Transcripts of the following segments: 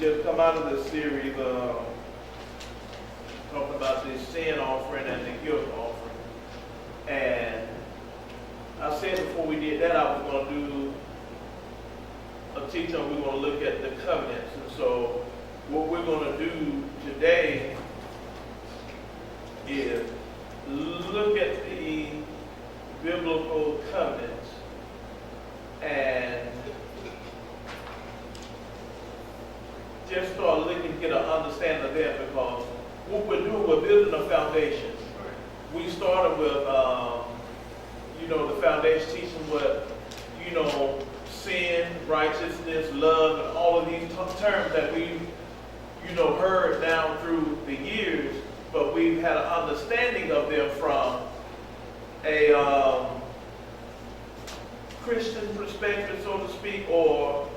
just come out of this series talking about the sin offering and the guilt offering. And I said before we did that, I was going to do a teaching. We're going to look at the covenants. And so what we're going to do today is look at the biblical covenants and just start looking to get an understanding of that, because what we're doing, we're building a foundation. We started with, the foundation teaching what, sin, righteousness, love, and all of these terms that we've, heard down through the years, but we've had an understanding of them from a Christian perspective, so to speak, or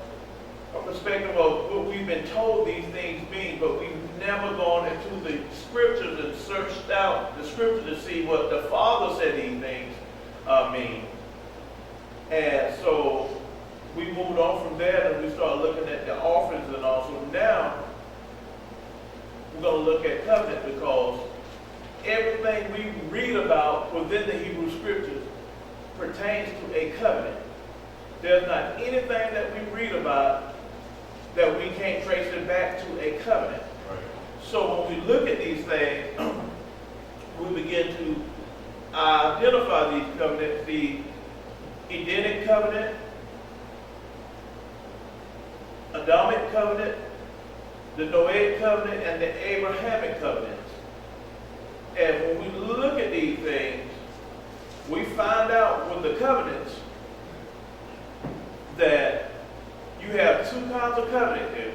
a perspective of what we've been told these things mean, but we've never gone into the scriptures and searched out the scriptures to see what the Father said these things mean. And so we moved on from there and we started looking at the offerings and all. So now we're going to look at covenant, because everything we read about within the Hebrew scriptures pertains to a covenant. There's not anything that we read about that we can't trace it back to a covenant. Right. So when we look at these things, we begin to identify these covenants: the Edenic covenant, Adamic covenant, the Noahic covenant, and the Abrahamic covenants. And when we look at these things, we find out with the covenants that you have two kinds of covenant here.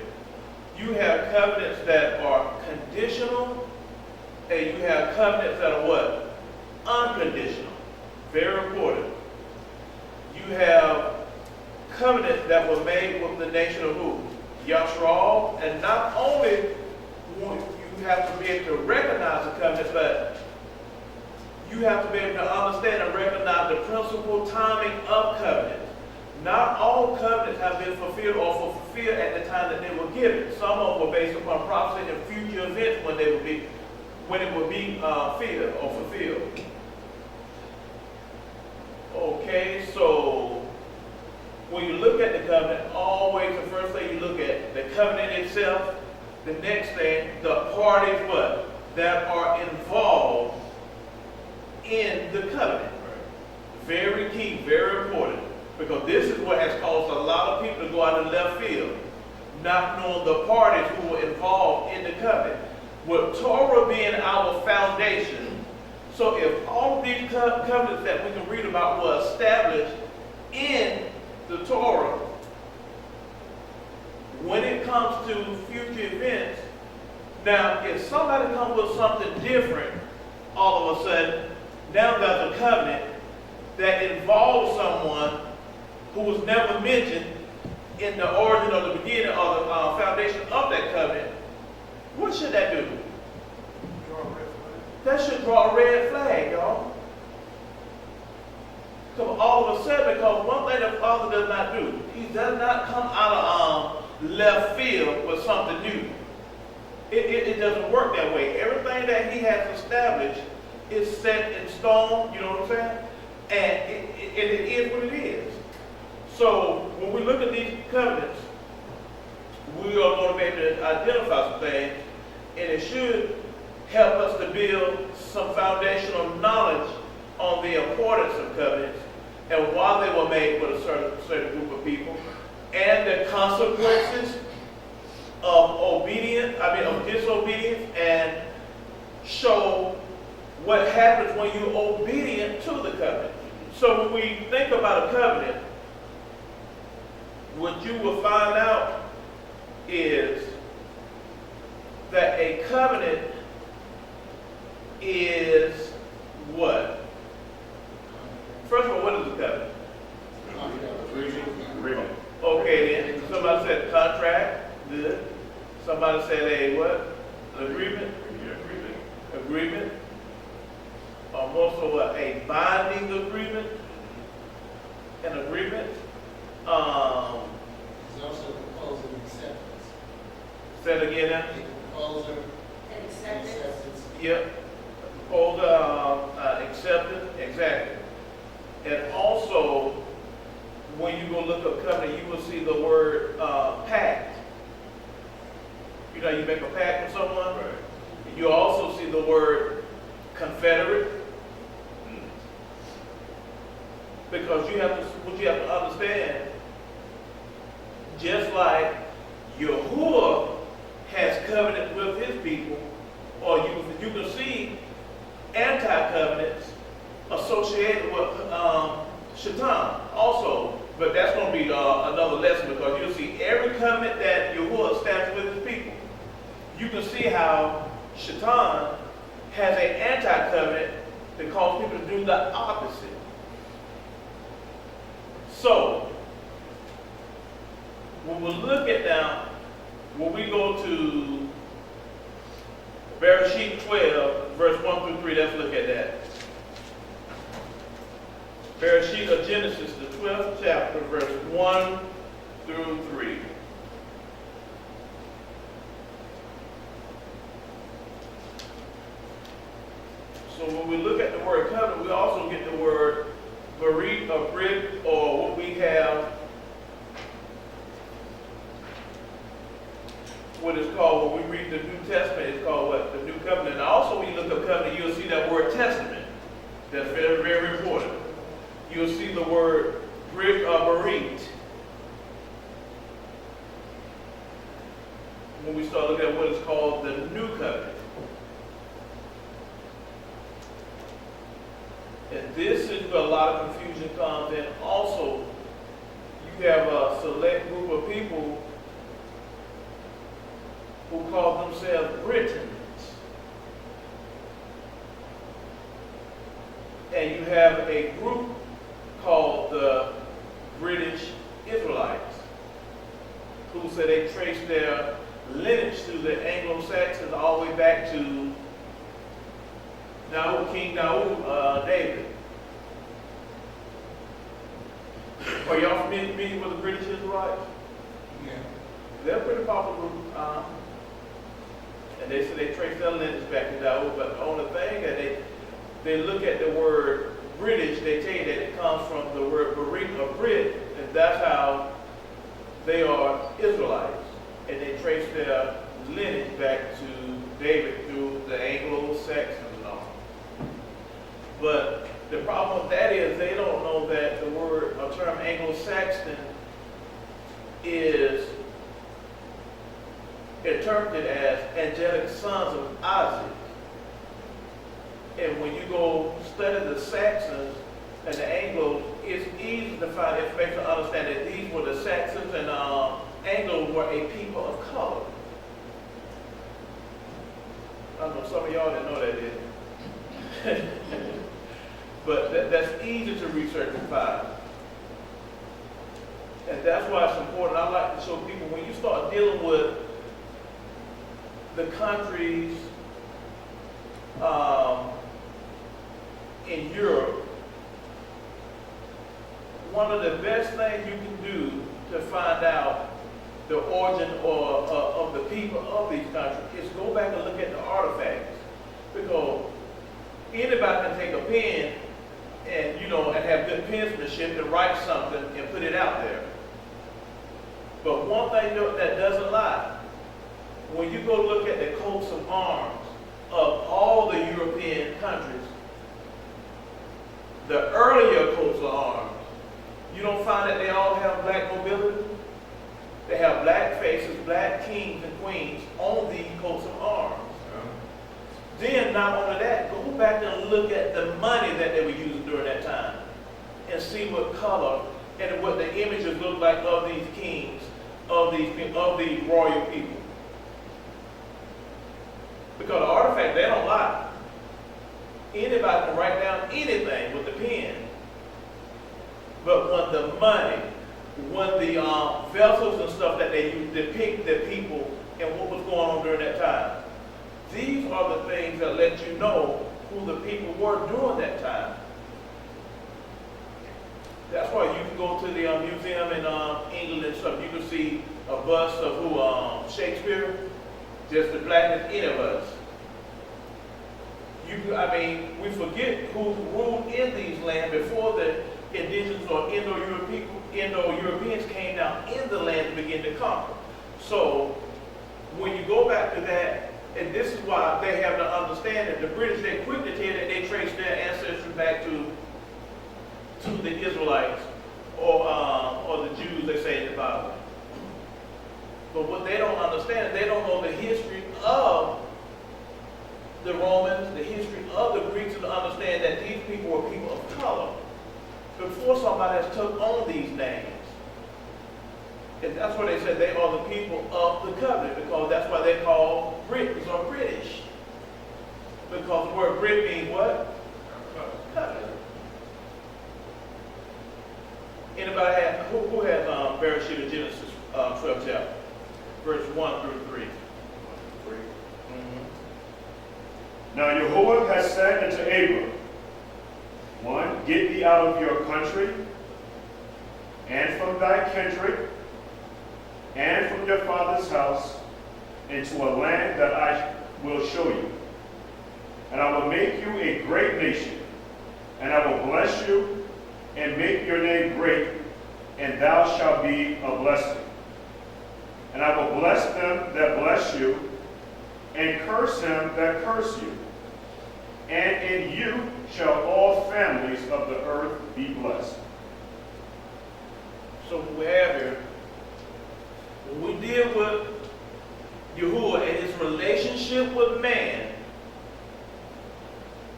You have covenants that are conditional, and you have covenants that are what? Unconditional. Very important. You have covenants that were made with the nation of who? Yashra'al. And not only you have to be able to recognize the covenant, but you have to be able to understand and recognize the principal timing of covenants. Not all covenants have been fulfilled or fulfilled at the time that they were given. Some of them were based upon prophecy and future events when it would be filled or fulfilled. Okay, so when you look at the covenant, always the first thing you look at the covenant itself. The next thing, the parties what? That are involved in the covenant. Very key, very important. Because this is what has caused a lot of people to go out in left field, not knowing the parties who were involved in the covenant. With Torah being our foundation, so if all of these covenants that we can read about were established in the Torah, when it comes to future events, now if somebody comes with something different, all of a sudden, now there's a covenant that involves someone who was never mentioned in the origin or the beginning or the foundation of that covenant. What should that do? Draw a red flag. That should draw a red flag, y'all. Because all of a sudden, because one thing the Father does not do, he does not come out of left field with something new. It doesn't work that way. Everything that he has established is set in stone, you know what I'm saying? And it is what it is. So when we look at these covenants, we are going to be able to identify some things, and it should help us to build some foundational knowledge on the importance of covenants and why they were made with a certain group of people, and the consequences of disobedience, and show what happens when you're obedient to the covenant. So when we think about a covenant, what you will find out is that a covenant is what? First of all, what is a covenant? Agreement. Okay then. Somebody said contract. Good. Somebody said a what? Agreement. Agreement. Or more so a binding agreement. An agreement. There's also proposing acceptance. Say it again now. Proposal And and acceptance. acceptance. Yep. Proposal, acceptance, exactly. And also, when you go look up covenant, you will see the word pact. You know, you make a pact with someone. Right. You also see the word confederate. Because what you have to understand, just like Yahuah has covenant with his people, or you can see anti-covenants associated with Shaitan also. But that's going to be another lesson, because you'll see every covenant that Yahuah established with his people. You can see how Shaitan has an anti-covenant that causes people to do the opposite. So, when we look at now, when we go to Bereshit 12, verse 1 through 3, let's look at that. Bereshit of Genesis, the 12th chapter, verse 1 through 3. So when we look at the word covenant, we also get the word brit, or brit, or what we have, what is called, when we read the New Testament, it's called what? The New Covenant. And also when you look up covenant, you'll see that word testament. That's very, very important. You'll see the word brit or brit. When we start looking at what is called the New Covenant. And this is where a lot of confusion comes in. Also, you have a select group of people who call themselves Britons. And you have a group called the British Israelites, who say they trace their lineage through the Anglo-Saxons all the way back to King David. Are y'all familiar with the British Israelites? Yeah. They're a pretty popular group. And they say they trace their lineage back to David, but the only thing that they look at the word British, they tell you that it comes from the word brit or brit, and that's how they are Israelites. And they trace their lineage back to David through the Anglo-Saxons and all. But the problem with that is they don't know that the word or term Anglo-Saxon is interpreted as angelic sons of Isaac. And when you go study the Saxons and the Anglos, it's easy to find information to understand that these were the Saxons, and Anglos were a people of color. I don't know, some of y'all didn't know that, did you? But that's easy to research and find. And that's why it's important. I like to show people, when you start dealing with the countries in Europe, one of the best things you can do to find out the origin of the people of these countries is go back and look at the artifacts. Because anybody can take a pen and have good penmanship and write something and put it out there. But one thing that doesn't lie, when you go look at the coats of arms of all the European countries, the earlier coats of arms, you don't find that they all have black nobility. They have black faces, black kings and queens on these coats of arms. Then, not only that, go back and look at the money that they were using during that time and see what color and what the images look like of these kings, of these royal people. Because the artifacts, they don't lie. Anybody can write down anything with the pen. But when the money, when the vessels and stuff that they use depict the people and what was going on during that time, these are the things that let you know who the people were during that time. That's why you can go to the museum in England and stuff. You can see a bust of who Shakespeare, just as black as any of us. We forget who ruled in these lands before the indigenous or Indo-Europeans came down in the land to begin to conquer. So when you go back to that, and this is why they have to understand that the British, they're quick to tell you that they trace their ancestry back to the Israelites or the Jews, they say in the Bible. But what they don't understand, they don't know the history of the Romans, the history of the Greeks, to understand that these people were people of color before somebody has took on these names. And that's why they said they are the people of the covenant, because that's why they call Britons or British. Because the word Brit means what? Covenant. Anybody have, who has Bereshit in Genesis 12 chapter, verse 1 through 3? Now Yahuah has said unto Abram, 1, get thee out of your country, and from thy kindred, and from your father's house, into a land that I will show you. And I will make you a great nation, and I will bless you, and make your name great, and thou shalt be a blessing. And I will bless them that bless you, and curse him that curse you. And in you shall all families of the earth be blessed. So what we have here, when we deal with Yahuah and his relationship with man,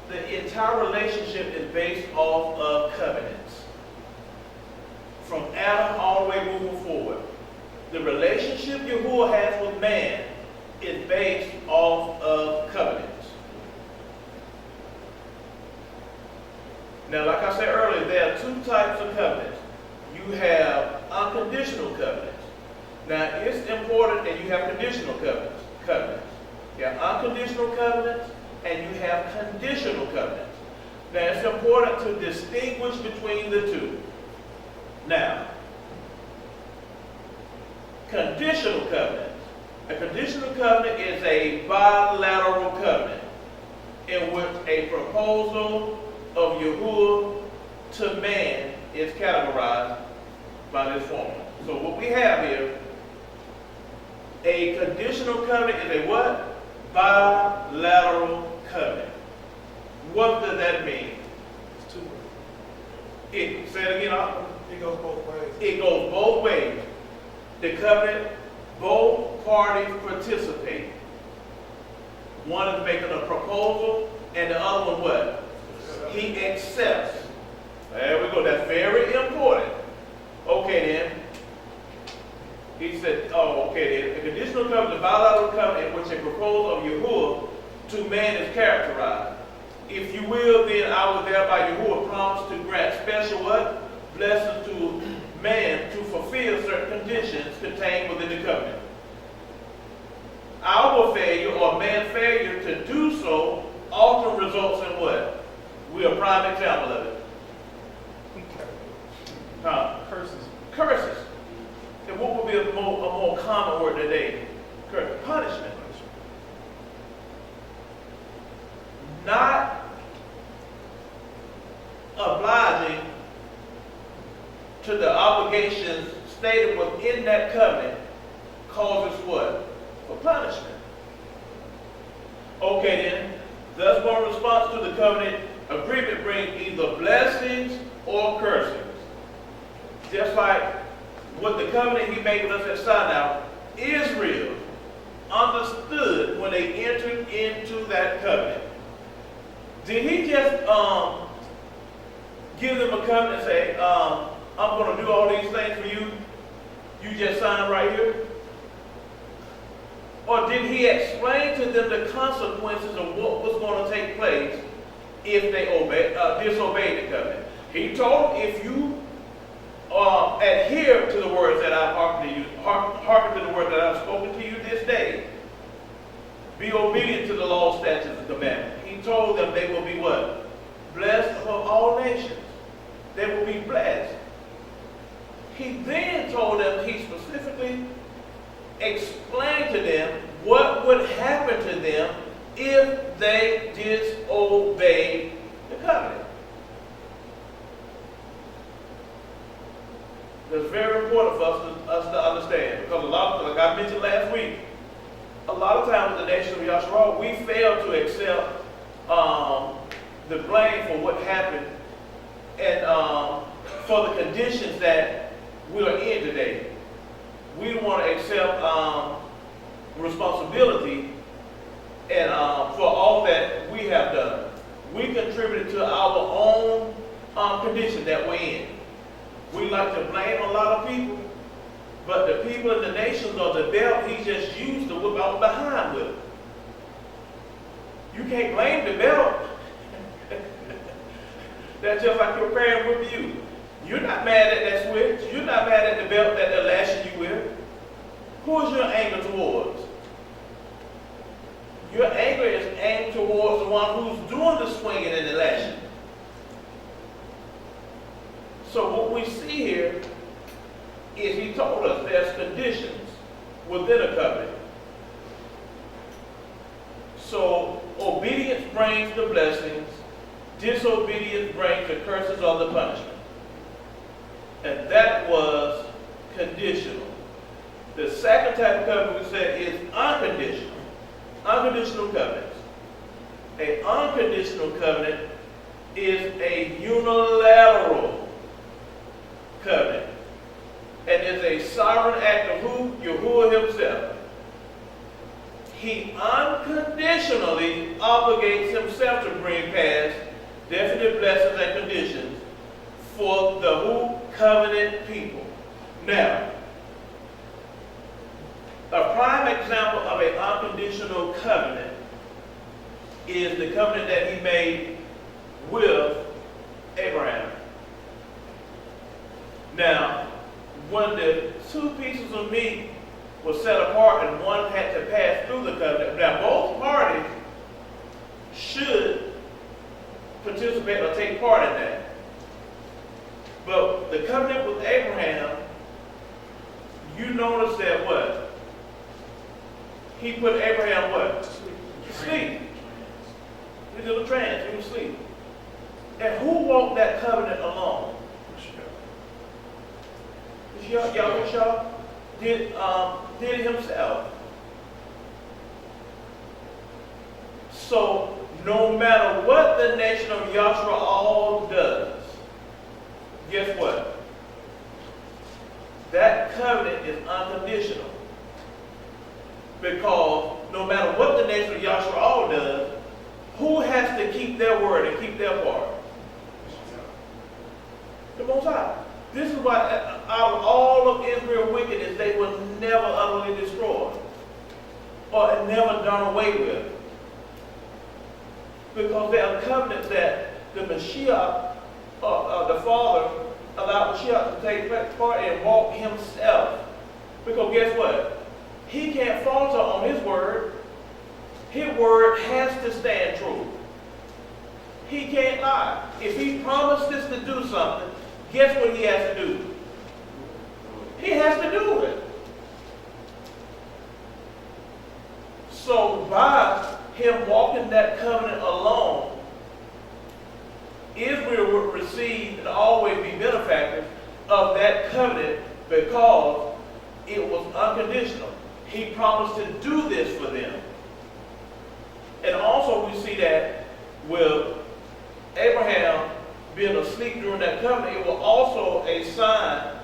the entire relationship is based off of covenants. From Adam all the way moving forward. The relationship Yahuah has with man is based off of covenants. Now, like I said earlier, there are two types of covenants. You have unconditional covenants. Now, it's important that you have conditional covenants. You have unconditional covenants and you have conditional covenants. Now, it's important to distinguish between the two. Now, conditional covenants. A conditional covenant is a bilateral covenant in which a proposal of Yahuah to man is categorized by this formula. So what we have here, a conditional covenant is a what? Bilateral covenant. What does that mean? It's two ways. Say it again. It goes both ways. It goes both ways. The covenant, both parties participate. One is making a proposal, and the other one what? He accepts. There we go. That's very important. Okay then. He said, okay then. A conditional covenant, a bilateral covenant in which a proposal of Yahuah to man is characterized. If you will, then I will thereby Yahuah promise to grant special what? Blessings to man to fulfill certain conditions contained within the covenant. Our failure or man's failure to do so often results in what? We're a prime example of it. Curses. Curses. And what would be a more common word today? Curse. Punishment. Not obliging to the obligations stated within that covenant causes what? For punishment. Okay then, thus one response to the covenant agreement brings either blessings or cursings. Just like what the covenant he made with us at Sinai, Israel understood when they entered into that covenant. Did he just give them a covenant and say, I'm going to do all these things for you? You just sign right here? Or did he explain to them the consequences of what was going to take place if they disobeyed the covenant? He told them, if you adhere to the words that I've hearken to the words that I've spoken to you this day, be obedient to the law, statutes, and commandments. He told them they will be what? Blessed above all nations. They will be blessed. He then told them, he specifically explain to them what would happen to them if they disobeyed the covenant. It's very important for us to understand, because a lot of, like I mentioned last week, a lot of times in the nation of Yashra'al, we fail to accept the blame for what happened and for the conditions that we are in today. We want to accept responsibility and for all that we have done. We contributed to our own condition that we're in. We like to blame a lot of people, but the people in the nations or the belt, he just used to whip out behind with. You can't blame the belt. That's just like your parent whip you. You're not mad at that switch. You're not mad at the belt that they're lashing you with. Who is your anger towards? Your anger is aimed towards the one who's doing the swinging and the lashing. So what we see here is he told us there's conditions within a covenant. So obedience brings the blessings, disobedience brings the curses or the punishment. And that was conditional. The second type of covenant we said is unconditional. Unconditional covenants. An unconditional covenant is a unilateral covenant. And is a sovereign act of who? Yahuah himself. He unconditionally obligates himself to bring past definite blessings and conditions for the who? Covenant people. Now, a prime example of an unconditional covenant is the covenant that he made with Abraham. Now, when the two pieces of meat were set apart and one had to pass through the covenant, now both parties should participate or take part in that. But the covenant with Abraham, you notice that what? He put Abraham what? Sleep. He did a trance. He was asleep. And who walked that covenant alone? Yahusha did himself. So no matter what the nation of Yashra'al does, guess what? That covenant is unconditional. Because no matter what the nation of Yashra'al does, who has to keep their word and keep their part? The Most High. This is why out of all of Israel's wickedness, they were never utterly destroyed or never done away with. Because there are covenants that the Mashiyach, the Father, allowed Mashiyach to take part and walk himself. Because guess what? He can't falter on his word. His word has to stand true. He can't lie. If he promises to do something, guess what he has to do? He has to do it. So by him walking that covenant alone, Israel would receive and always be benefactors of that covenant because it was unconditional. He promised to do this for them. And also we see that with Abraham being asleep during that covenant, it was also a sign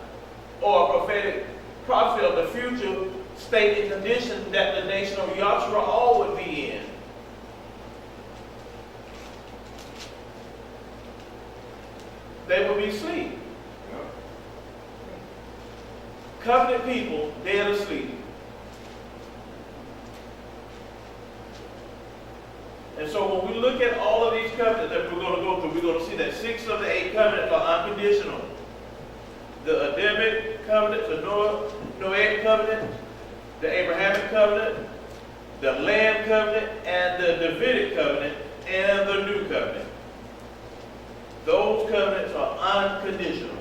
or a prophetic prophecy of the future state and condition that the nation of Yashra'al would be in. They would be asleep. Covenant people dead asleep. And so when we look at all of these covenants that we're going to go through, we're going to see that 6 of the 8 covenants are unconditional. The Adamic covenant, the Noahic covenant, the Abrahamic covenant, the Land covenant, and the Davidic covenant, and the New covenant. Those covenants are unconditional.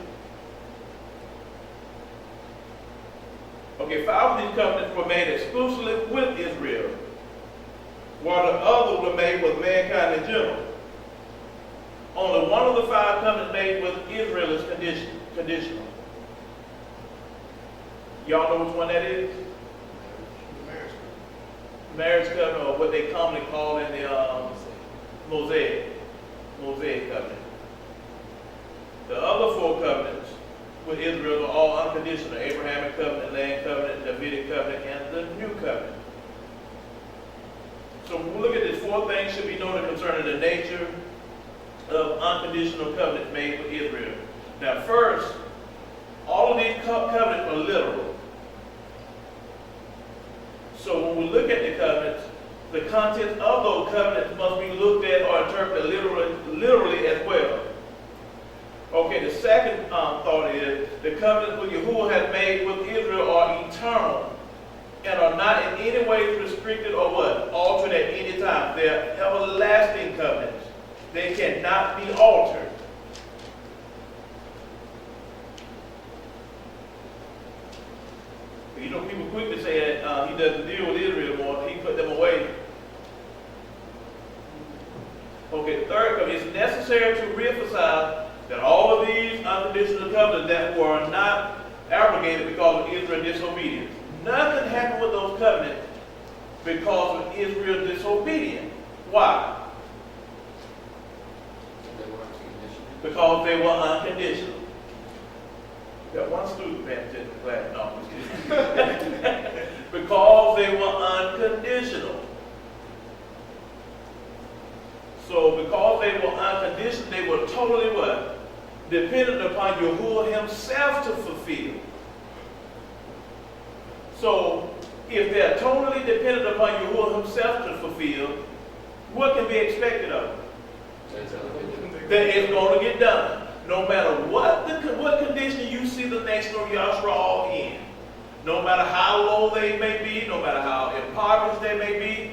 Okay, 5 of these covenants were made exclusively with Israel, while the others were made with mankind in general. Only one of the 5 covenants made with Israel is conditional. Y'all know which one that is? Marriage covenant, or what they commonly call in the Mosaic covenant. The other 4 covenants with Israel are all unconditional: Abrahamic covenant, land covenant, Davidic covenant, and the new covenant. So when we look at this, 4 things should be noted concerning the nature of unconditional covenants made with Israel. Now first, all of these covenants are literal. So when we look at the covenants, the contents of those covenants must be looked at or interpreted literally as well. Okay, the second thought is the covenants which Yahuah has made with Israel are eternal and are not in any way restricted or what? Altered at any time. They are everlasting covenants. They cannot be altered. You know, people quickly say that he doesn't deal with Israel more. He put them away. Okay, the third covenant, it's necessary to reemphasize that all of these unconditional covenants that were not abrogated because of Israel's disobedience. Nothing happened with those covenants because of Israel's disobedience. Why? Because they were unconditional. Got one student paying attention to class. No, I'm just kidding. Because they were unconditional. So because they were unconditional, they were totally what? Dependent upon Yahuah himself to fulfill. So if they're totally dependent upon Yahuah himself to fulfill, what can be expected of them? That it's going to get done. No matter what condition you see the nation of Yashra'al in, no matter how low they may be, no matter how impoverished they may be,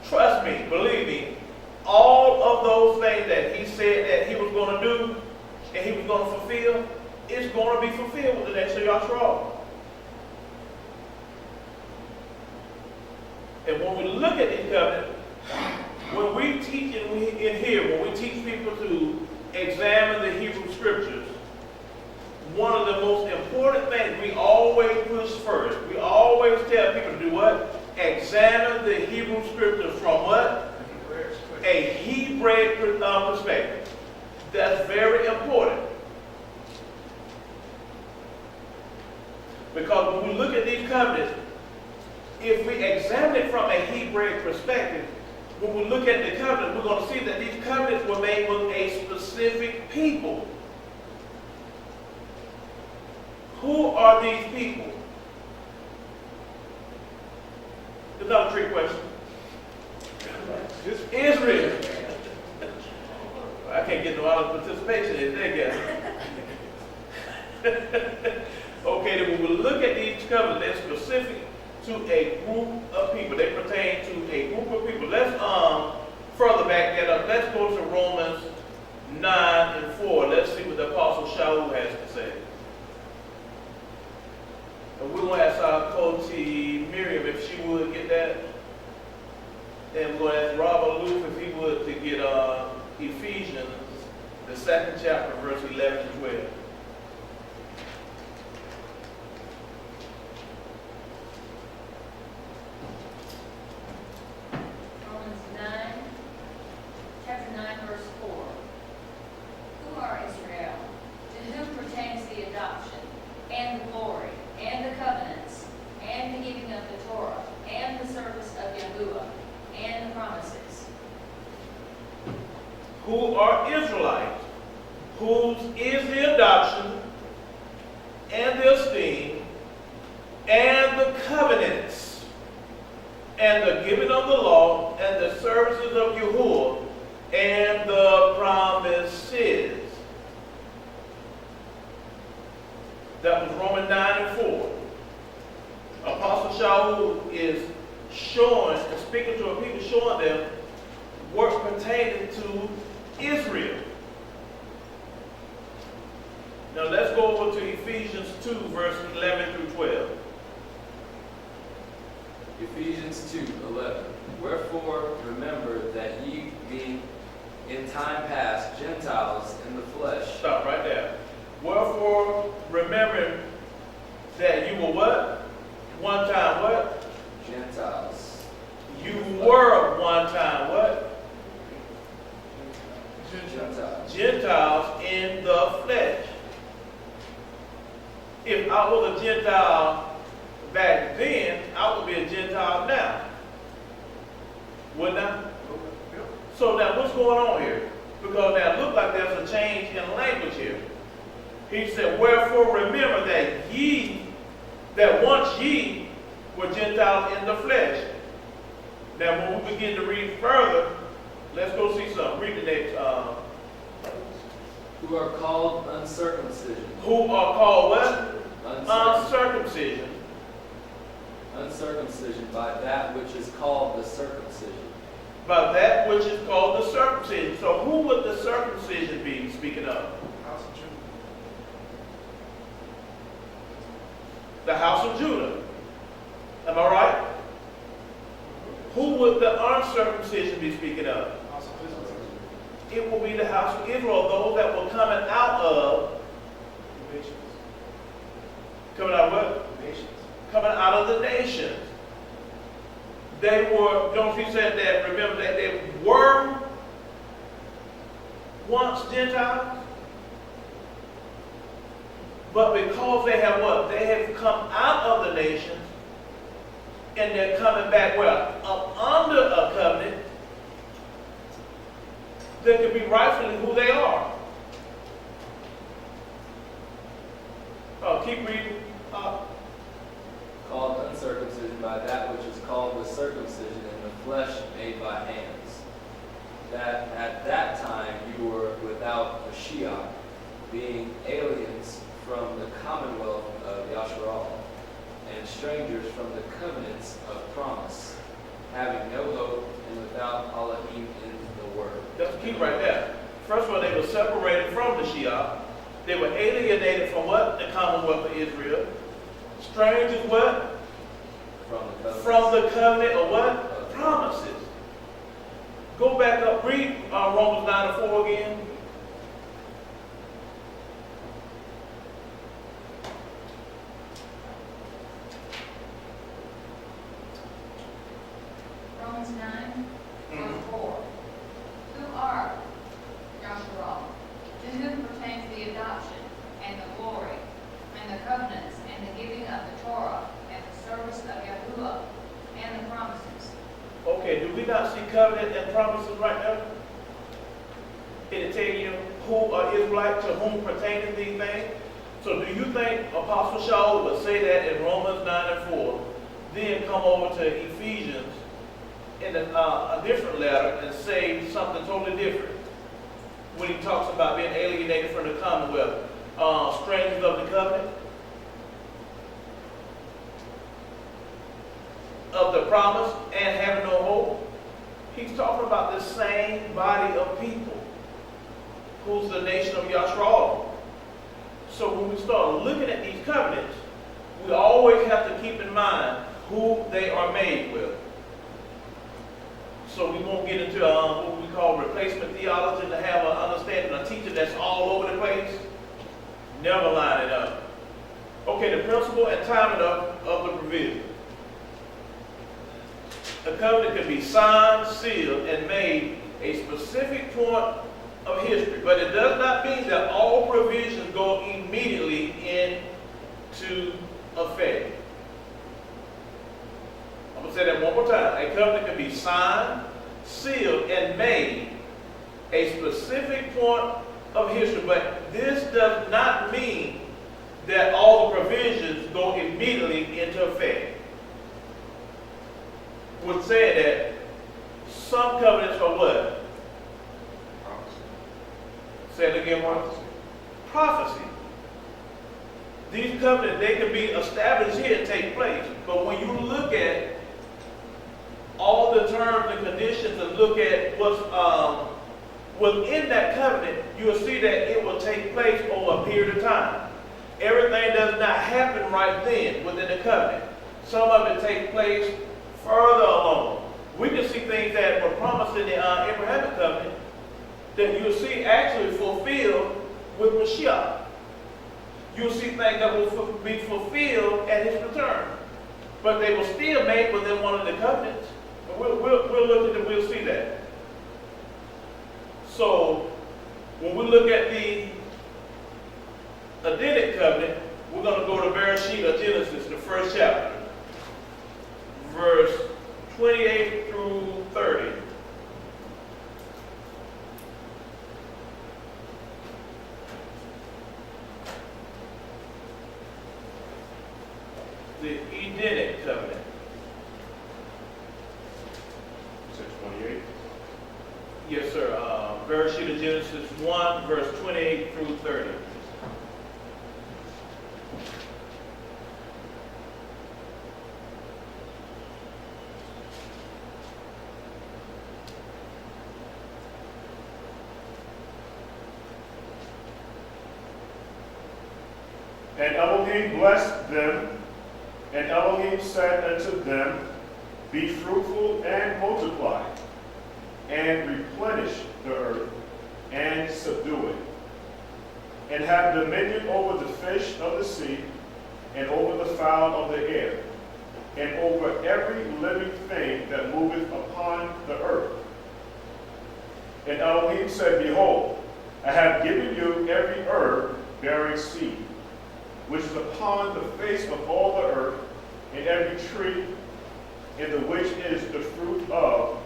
trust me, believe me, all of those things that he said that he was going to do and he was going to fulfill, is going to be fulfilled with the nation of Yashra'al. And when we look at these covenants, when we teach in here, when we teach people to examine the Hebrew scriptures, one of the most important things we always push first, we always tell people to do what? Examine the Hebrew scriptures from what? A Hebraic perspective. That's very important. Because when we look at these covenants, if we examine it from a Hebraic perspective, when we look at the covenant, we're going to see that these covenants were made with a specific people. Who are these people? It's not a trick question. It's Israel. I can't get no other participation in there, guys. Okay, then when we look at these covenants, they're specific to a group of people. They pertain to a group of people. Let's further back that up. Let's go to Romans 9 and 4. Let's see what the Apostle Shaul has to say. And we're going to ask our Coty Miriam if she would get that. And we're going to ask Robert Luke if he would to get Ephesians, the 2nd chapter, verse 11 to 12. Chapter 9, verse 4. Who are Israel? To whom pertains the adoption, and the glory, and the covenants, and the giving of the Torah, and the service of Yahuah, and the promises? Who are Israelites? Whose is the adoption, and the esteem, and the covenants, and the giving of the law, and the services of Yahuah, and the promises. That was Romans 9 and 4. Apostle Shaul is showing and speaking to a people, showing them what pertaining to Israel. Now let's go over to Ephesians 2, verses 11 through 12. Ephesians 2:11. Wherefore remember that ye being in time past Gentiles in the flesh. Stop right there. Wherefore, remembering that you were what? One time what? Gentiles. You were one time what? Gentiles. Gentiles in the flesh. If I was a Gentile back then, I would be a Gentile now. Wouldn't I? So now what's going on here? Because now it looks like there's a change in language here. He said, wherefore remember that once ye were Gentiles in the flesh. Now when we begin to read further, let's go see something. Read the next. Who are called uncircumcision. Who are called what? Uncircumcision. Uncircumcision. Uncircumcision by that which is called the circumcision. By that which is called the circumcision. So who would the circumcision be speaking of? House of Judah. The house of Judah. Am I right? Who would the uncircumcision be speaking of? House of Israel. It will be the house of Israel, those that were coming out of, The nations. coming out of what? The nations. Coming out of the nations. They were, don't you say that, remember that they were once Gentiles? But because they have what? They have come out of the nations, and they're coming back where? Up under a covenant, they can be rightfully who they are. Keep reading. Called uncircumcision by that which is called the circumcision in the flesh made by hands. That at that time you were without Mashiyach, being aliens from the commonwealth of Yashra'al, and strangers from the covenants of promise, having no hope and without Elohim in the word. Just keep right there. First of all, they were separated from the Mashiyach. They were alienated from what? The commonwealth of Israel. Strangers what? From the covenant of what? Promises. Go back up, read Romans 9:4 again. Romans 9, verse 4. Who are Yashra'al, to whom pertains the adoption, and the glory, and the covenants, and the giving of the Torah, and the service of Yahuah, and the promises. Okay, do we not see covenant and promises right there? It'll tell you who are Israelites, to whom pertaining these things. So do you think Apostle Shaul would say that in Romans 9:4, then come over to Ephesians in a different letter and say something totally different when he talks about being alienated from the commonwealth, strangers of the covenant, of the promise, and having no hope? He's talking about the same body of people who's the nation of Yashra'al. So when we start looking at these covenants, we always have to keep in mind who they are made with. So we won't get into what we call replacement theology, to have an understanding, a teacher that's all over the place. Never line it up. Okay, the principle and timing of the provision. A covenant can be signed, sealed, and made a specific point of history, but it does not mean that all provisions go immediately into effect. I'm going to say that one more time. A covenant can be signed, sealed, and made a specific point of history, but this does not mean that all the provisions go immediately into effect. We're saying that some covenants are what? Say it again, Mark. Prophecy. These covenants, they can be established here and take place. But when you look at all the terms and conditions and look at what's within that covenant, you will see that it will take place over a period of time. Everything does not happen right then within the covenant. Some of it takes place further along. We can see things that were promised in the Abrahamic covenant that you'll see actually fulfilled with Mashiyach. You'll see things that will be fulfilled at his return. But they were still made within one of the covenants. We'll look at it, we'll see that. So, when we look at the Edenic covenant, we're going to go to Bereshit of Genesis, the first chapter, verse 28 through 30. The Edenic covenant. You said 28? Yes, sir. Bereshit of Genesis 1, verse 28 through 30. And Elohim blessed them, and Elohim said unto them, Be fruitful and multiply, and replenish the earth, and subdue it, and have dominion over the fish of the sea, and over the fowl of the air, and over every living thing that moveth upon the earth. And Elohim said, Behold, I have given you every herb bearing seed, which is upon the face of all the earth, and every tree, in the which is the fruit of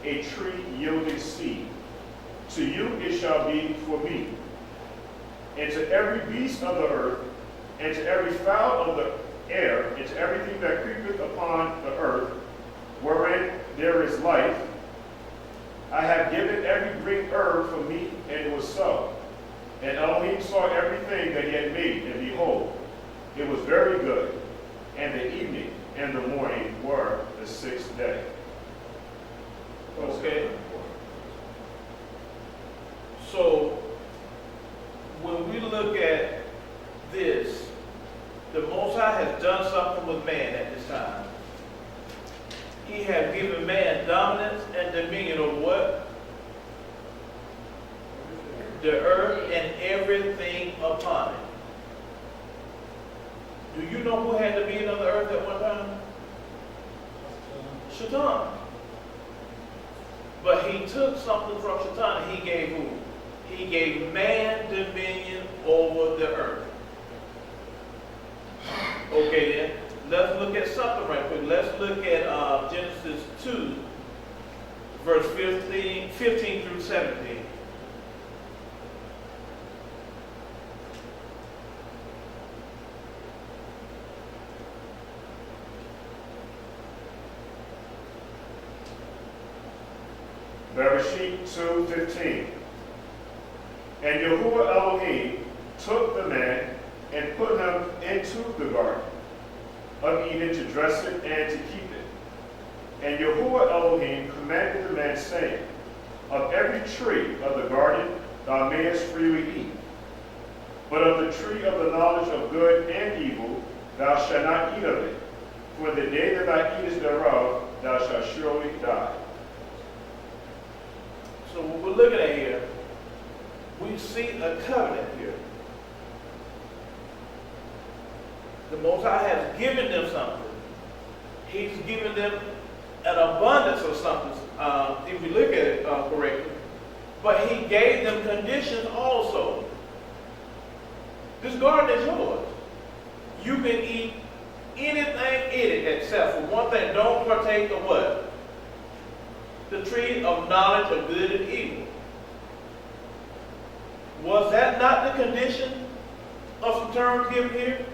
a tree yielding seed. To you it shall be for meat. And to every beast of the earth, and to every fowl of the air, and to everything that creepeth upon the earth, wherein there is life, I have given every green herb for meat, and it was so. And Elohim saw everything that he had made, and behold, it was very good. And the evening and the morning were the sixth day. Okay. So, when we look at this, the Most High has done something with man at this time. He has given man dominance and dominion over what? The earth and everything upon it. Do you know who had dominion on the earth at one time? Shaitan. But he took something from Shaitan and he gave who? He gave man dominion over the earth. Okay then, let's look at something right quick. Let's look at Genesis 2, verse 15 through 17. Bereshit 2:15. And Yahuah Elohim took the man and put him into the garden of Eden to dress it and to keep it. And Yahuah Elohim commanded the man, saying, Of every tree of the garden thou mayest freely eat, but of the tree of the knowledge of good and evil thou shalt not eat of it, for the day that thou eatest thereof thou shalt surely die. So what we're looking at here, we see a covenant here. The Most High has given them something. He's given them an abundance of something, if we look at it correctly. But he gave them conditions also. This garden is yours. You can eat anything in it except for one thing. Don't partake of what? The tree of knowledge of good and evil. Was that not the condition of some terms given here?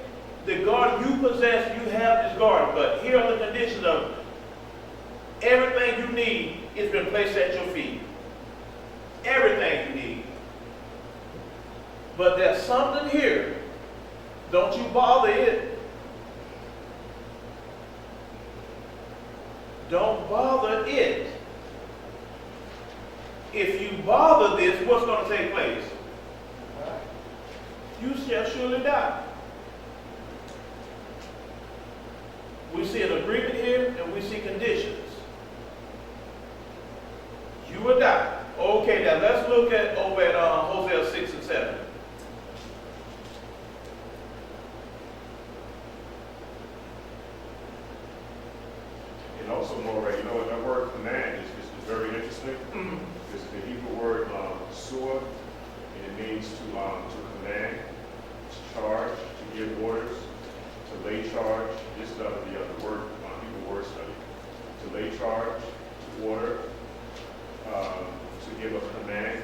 The garden you possess, you have this garden, but here are the conditions of everything you need has been placed at your feet. Everything you need. But there's something here. Don't you bother it. Don't bother it. If you bother this, what's going to take place? You shall surely die. We see an agreement here, and and we see conditions. You will die. Okay, now let's look at over at Hosea 6 and 7. And also, more, you know, that word command is very interesting. Mm-hmm. It's the Hebrew word suah, and it means to command, to charge, to give orders, to lay charge. This is the word Hebrew word study. To lay charge, to order, to give a command.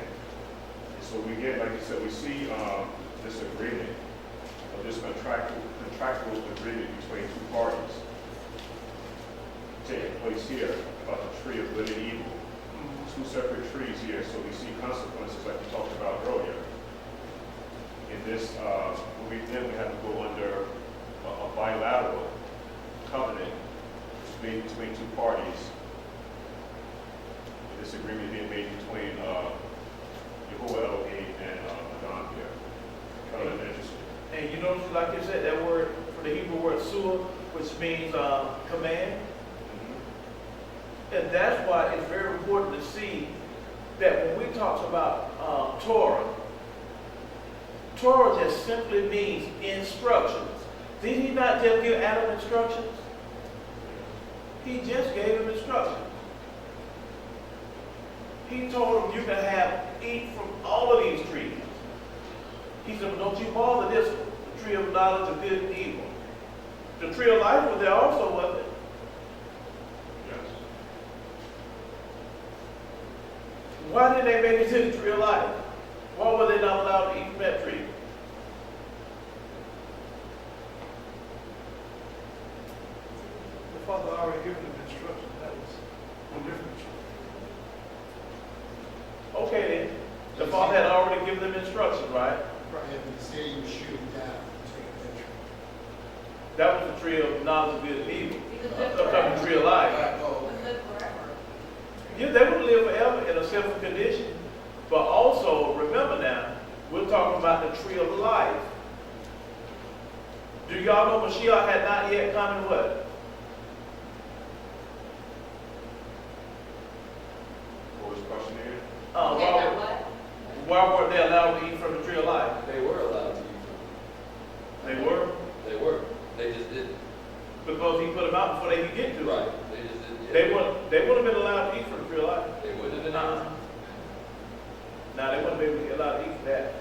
And so we get, like you said, we see this agreement, or this contractual agreement between two parties taking place here about the tree of good and evil. Two separate trees here, so we see consequences like we talked about earlier. In this, we have to go under a bilateral covenant between two parties. And this agreement being made between Yahuah and Adam here. Kind of interesting. And you notice, like you said, that word, for the Hebrew word suah, which means command. And that's why it's very important to see that when we talk about Torah, Torah just simply means instructions. Did he not just give Adam instructions? He just gave him instructions. He told him, you can eat from all of these trees. He said, don't you bother this one, the tree of knowledge of good and evil. The tree of life was there also, wasn't it? Why did they make it to the tree of life? Why were they not allowed to eat from that tree? The Father already given them instructions. That was one different. Okay then. The Father had already given them instructions, right? Right, and he said you shoot him down and take a picture. That was the tree of knowledge of good and evil. You could live The forever. tree of life. You could live forever. Yeah, they would live forever in a sinful condition. But also, remember now, we're talking about the tree of life. Do y'all know Mashiyach had not yet come and what? What was the question here? Why weren't they allowed to eat from the tree of life? They were allowed to eat from it. They were? They were. They just didn't. Because he put them out before they could get to it. Right. They just didn't. They would have been allowed to eat from the tree of life. They wouldn't have been Uh-uh. No, they wouldn't be allowed to eat from that.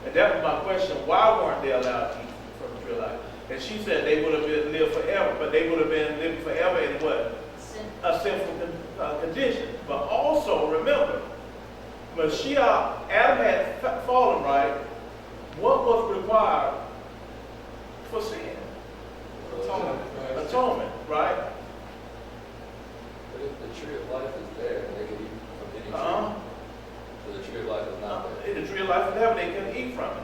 And that was my question. Why weren't they allowed to eat from the tree of life? And she said they would have been lived forever, but they would have been living forever in what? A sinful condition. But also, remember, Mashiyach, Adam had fallen, right? What was required for sin? Atonement. Atonement, right? But if the tree of life is there, they can eat from any tree. Uh-huh. So the tree of life is not there. In the tree of life of heaven, they couldn't eat from it.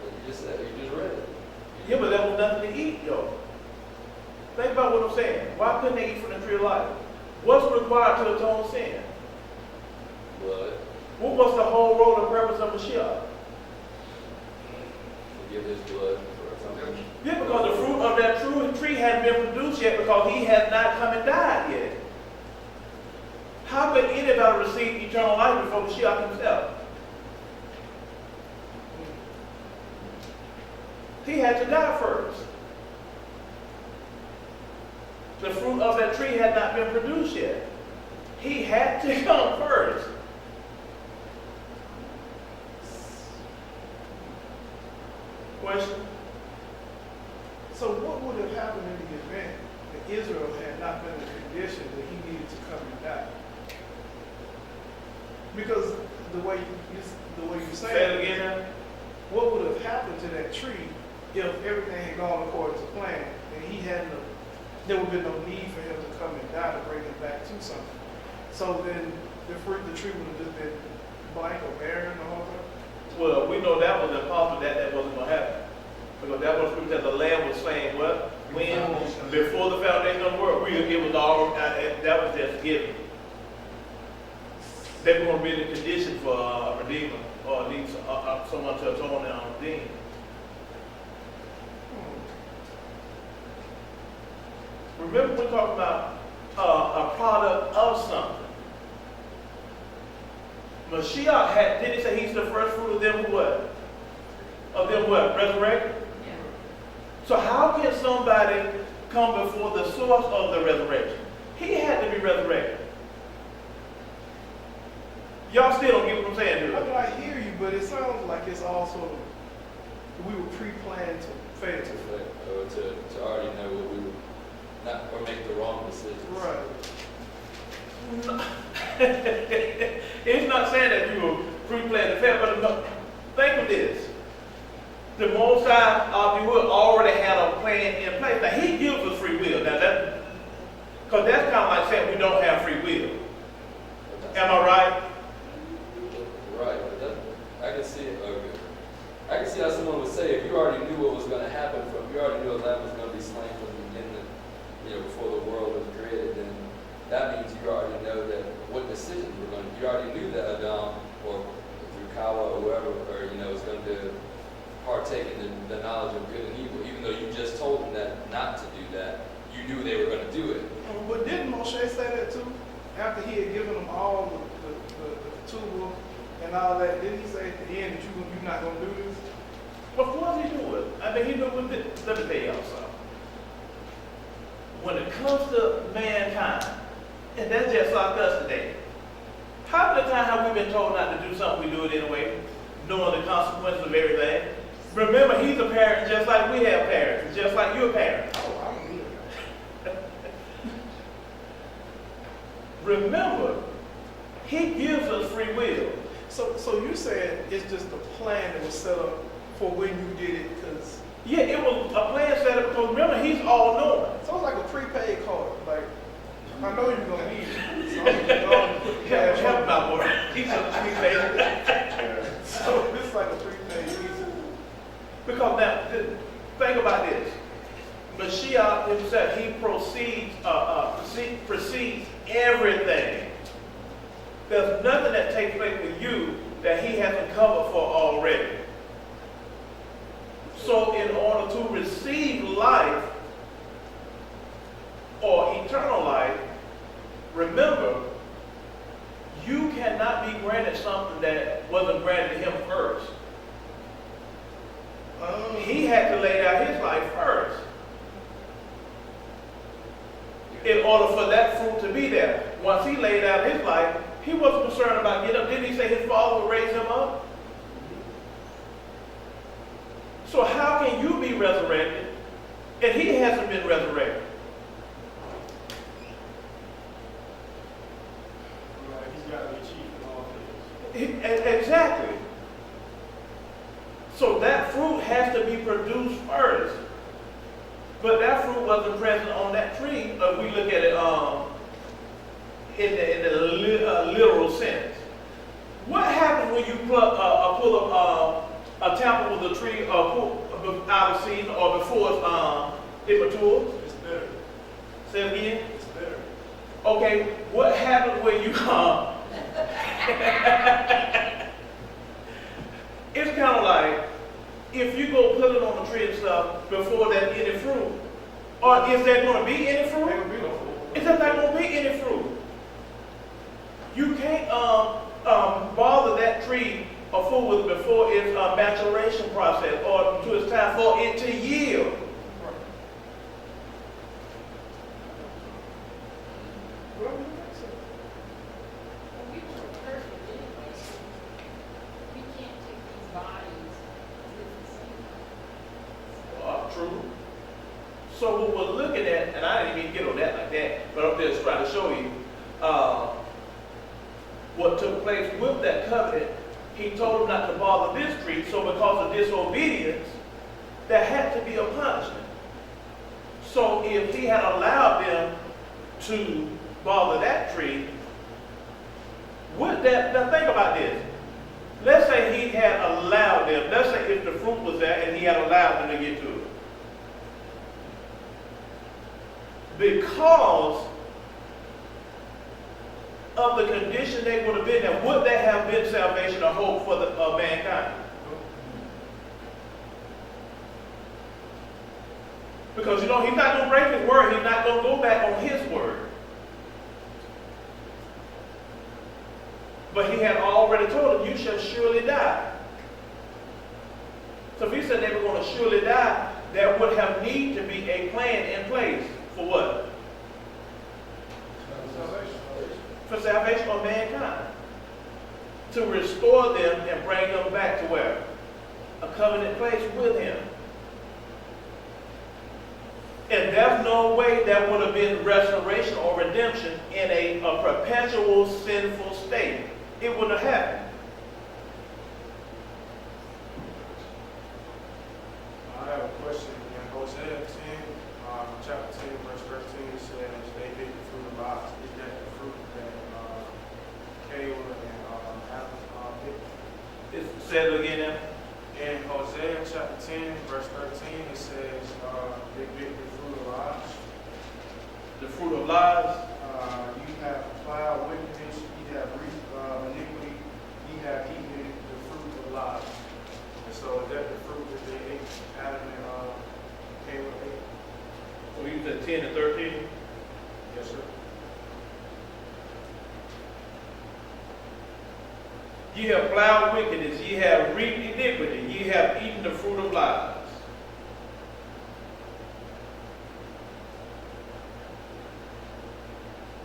But you just said, you just read it. Yeah, but there was nothing to eat, yo. Think about what I'm saying. Why couldn't they eat from the tree of life? What's required to atone sin? Blood. What was the whole role and purpose of Mashiyach? To give his blood for something. Yeah, because the fruit of that tree hadn't been produced yet because he had not come and died yet. How could anybody receive eternal life before Mashiyach himself? He had to die first. The fruit of that tree had not been produced yet. He had to come first. Question? So what would have happened in the event that Israel had not been in a condition that he needed to come and die? Because the way you say Say it again now. what would have happened to that tree if everything had gone according to plan and there would have been no need for him to come and die to bring him back to something. So then the tree would have just been blank or barren the whole time. Well, we know that was impossible, that wasn't going to happen. Because that was because the Lamb was saying what? When? Before the foundation of the world. It was all, that was just given. They were going to be in the condition for a redeemer or need someone to atone and redeem. Remember we're talking about a product of something. Mashiyach had, did he say he's the first fruit of them who what? Of them what? Resurrected? Yeah. So how can somebody come before the source of the resurrection? He had to be resurrected. Y'all still don't get what I'm saying, do I you? mean, I hear you, but it sounds like it's also, we were pre-planned to fail. To already know what we would not, or make the wrong decisions. Right. It's not saying that you were pre-planned to fail, but think of this. The Most High, Yahuah, already had a plan in place. Now, he gives us free will. Now, because that's kind of like saying we don't have free will. Am I right? Right, but I can see it. Okay. I can see how someone would say, if you already knew what was going to happen, you already knew a lamb was going to be slain from the beginning, before the world was created, then that means you already know that what decisions were going to. You already knew that Adam, or through Kawa or whoever, was going to partake in the knowledge of good and evil, even though you just told them that not to do that. You knew they were going to do it. But didn't Moshe say that too? After he had given them all the tubal and all that, didn't he say at the end that you're not going to do this? Of course he knew it. I mean, he knew what it. Let me tell y'all something. When it comes to mankind, and that's just like us today, how many times have we been told not to do something, we do it anyway, knowing the consequences of everything? Remember, he's a parent just like we have parents, just like you're a parent. Oh, I don't need it. Remember, he gives us free will. So you said it's just a plan that was set up for when you did it, because Yeah, it was a plan set up because remember, he's all knowing. so it's like a prepaid card. Like, I know you're gonna need it. So I'm just going to put cash Help on him out, boy. He's a prepaid. So it's like a prepaid Visa. Because now, think about this. Mashiyach himself, he precedes everything. There's nothing that takes place with you that he hasn't covered for already. So in order to receive life or eternal life, remember, you cannot be granted something that wasn't granted to him first. He had to lay down his life first in order for that fruit to be there. Once he laid out his life, he wasn't concerned about getting up. Didn't he say his father would raise him up? So how can you be resurrected and he hasn't been resurrected? Right, he's got to be chief in all things. Exactly. So that fruit has to be produced first. But that fruit wasn't present on that tree. We look at it in the literal sense. What happens when you pull up a tamper with a tree out of season or before it matures? It's better. Say it again. It's better. Okay, what happens when you it's kind of like if you go put it on the tree and stuff before there's any fruit, or is there going to be any fruit? Ain't gonna be no fool. Is there not going to be any fruit? You can't bother that tree or fool with it before its maturation process or to its time for it to yield. Well, that makes sense. Well, we were perfect anyway, so we can't take these bodies with the same. True. So what we're looking at, and I didn't even get on that like that, but I'm just trying to show you what took place with that covenant. He told them not to bother this tree, so because of disobedience, there had to be a punishment. So if he had allowed them to bother that tree, would that, now think about this. Let's say he had allowed them, let's say if the fruit was there and he had allowed them to get to it. Because of the condition they would have been in, would there have been salvation or hope for the mankind? Because he's not going to break his word. He's not going to go back on his word. But he had already told them, you shall surely die. So if he said they were going to surely die, there would have need to be a plan in place for what? For salvation of mankind. To restore them and bring them back to where? A covenant place with him. And there's no way that would have been restoration or redemption in a perpetual sinful state. It wouldn't have happened. I have a question. In Hosea 10, chapter 10, verse 13, it says, they bit the fruit of lies. Is that the fruit that Caleb and Adam bit? Say it again now. In Hosea chapter 10, verse 13, it says, they bit the fruit of lies. The fruit of lies. You have plowed wickedness, you have reaped iniquity, you have eaten the fruit of lies. And so is that the fruit that they ate, Adam and Caleb ate? So you said 10 and 13. Yes, sir. Ye have plowed wickedness, ye have reaped iniquity, ye have eaten the fruit of lies.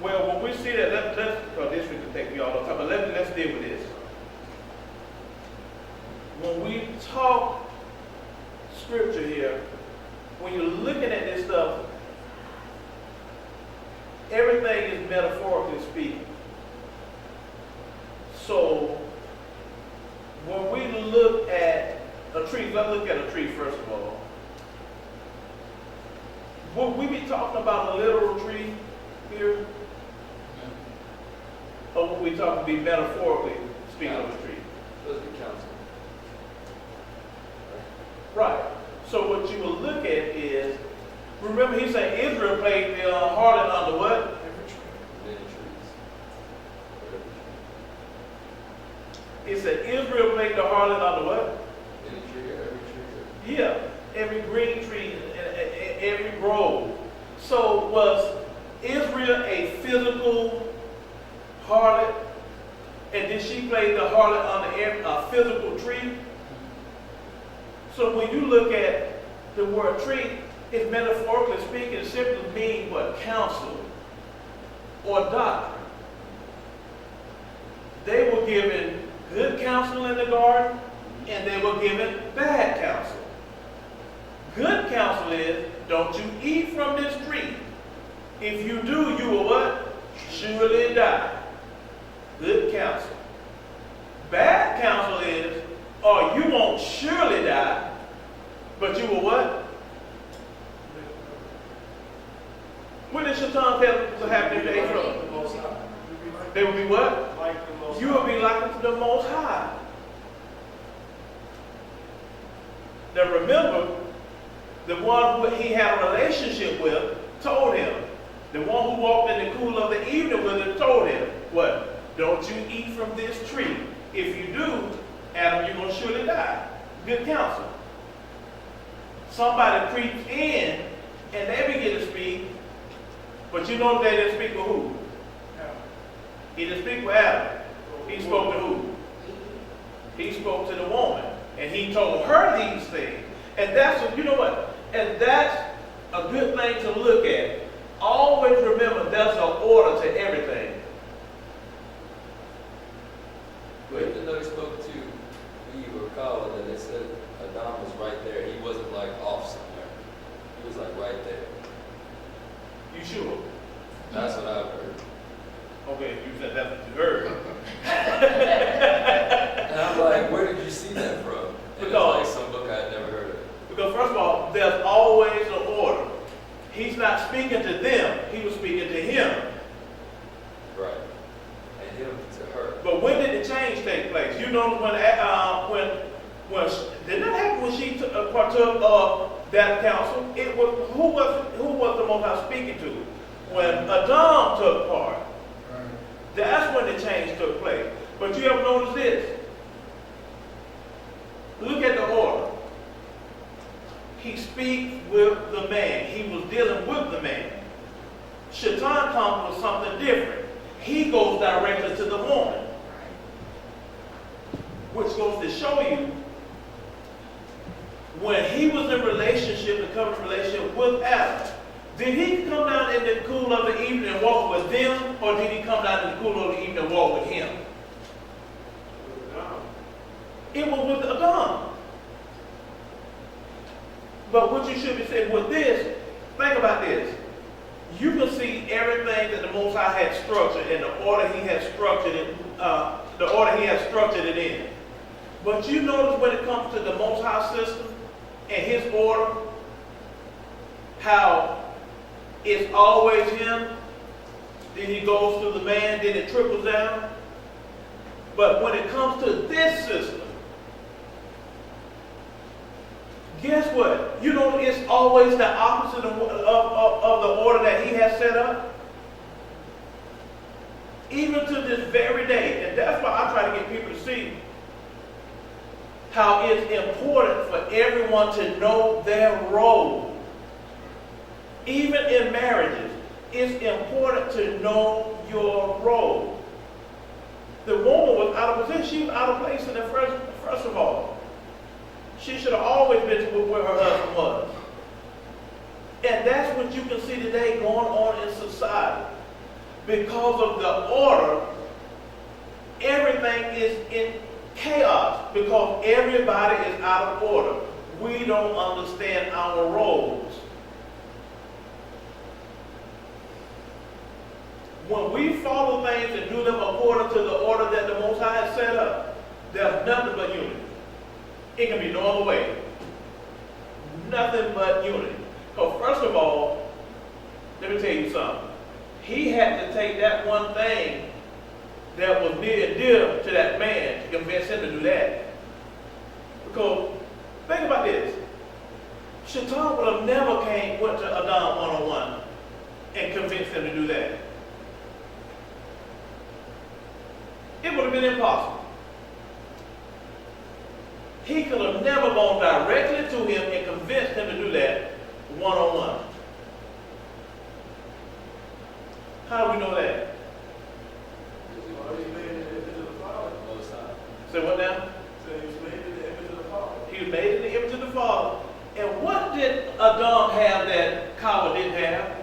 Well, when we see that, let's this we can take me all the time, but let's deal with this. When we talk scripture here, when you're looking at this stuff, everything is metaphorically speaking. So, when we look at a tree, let's look at a tree first of all. Would we be talking about a literal tree here? Or would we talk be metaphorically speaking of a tree? Supposed to be counsel. Right. So what you will look at is, remember he said Israel played the harlot under what? Many trees. It said Israel played the harlot under what? Any tree or every tree. Yeah, every green tree and every grove. So was Israel a physical harlot? And did she play the harlot under a physical tree? So when you look at the word tree, it's metaphorically speaking, it simply means what? Counsel or doctrine. They were given good counsel in the garden, and they were given bad counsel. Good counsel is, don't you eat from this tree. If you do, you will what? Surely die. Good counsel. Bad counsel is, or you won't surely die, but you will what? What did Shaitan tell will happen if they ate from? They will be what? You will be likened to the Most High. Now remember, the one who he had a relationship with told him. The one who walked in the cool of the evening with him told him, what? Don't you eat from this tree. If you do, Adam, you're going to surely die. Good counsel. Somebody creeps in and they begin to speak, but you know they didn't speak with who? He didn't speak with Adam. He spoke to who? He spoke to the woman. And he told her these things. And that's, you know what? And that's a good thing to look at. Always remember there's an order to everything. But even though he spoke to Eve or Kala, then they said Adam was right there. He wasn't like off somewhere. He was like right there. You sure? That's what I've heard. Okay, you said that's what you heard. And I'm like, where did you see that from? And it's like some book I had never heard of. Because first of all, there's always an order. He's not speaking to them. He was speaking to him. Right. And him to her. But when did the change take place? You know when did that happen when she partook of that counsel? It was who was the Most High speaking to? When Adam took part. That's when the change took place. But you ever notice this? Look at the order. He speaks with the man. He was dealing with the man. Shaitan comes with something different. He goes directly to the woman. Which goes to show you, when he was in relationship, the covenant relationship with Adam, did he come down in the cool of the evening and walk with them, or did he come down in the cool of the evening and walk with him? It was with Adam. But what you should be saying with this, think about this. You can see everything that the Most High had structured in the order he had structured it, in. But you notice when it comes to the Most High system and his order, how it's always him, then he goes through the man, then it trickles down. But when it comes to this system, guess what? You know, it's always the opposite of the order that he has set up. Even to this very day. And that's why I try to get people to see how it's important for everyone to know their role. Even in marriages, it's important to know your role. The woman was out of position. She was out of place in the first of all. She should have always been where her husband was. And that's what you can see today going on in society. Because of the order, everything is in chaos. Because everybody is out of order. We don't understand our roles. When we follow things and do them according to the order that the Most High has set up, there's nothing but unity. It can be no other way. Nothing but unity. Because first of all, let me tell you something. He had to take that one thing that was near and dear to that man to convince him to do that. Because, think about this. Shaitan would have never went to Adam one-on-one and convinced him to do that. It would have been impossible. He could have never gone directly to him and convinced him to do that one-on-one. How do we know that? Say what now? He was made in the image of the Father. He was made in the image of the Father. And what did Adam have that Kawa didn't have?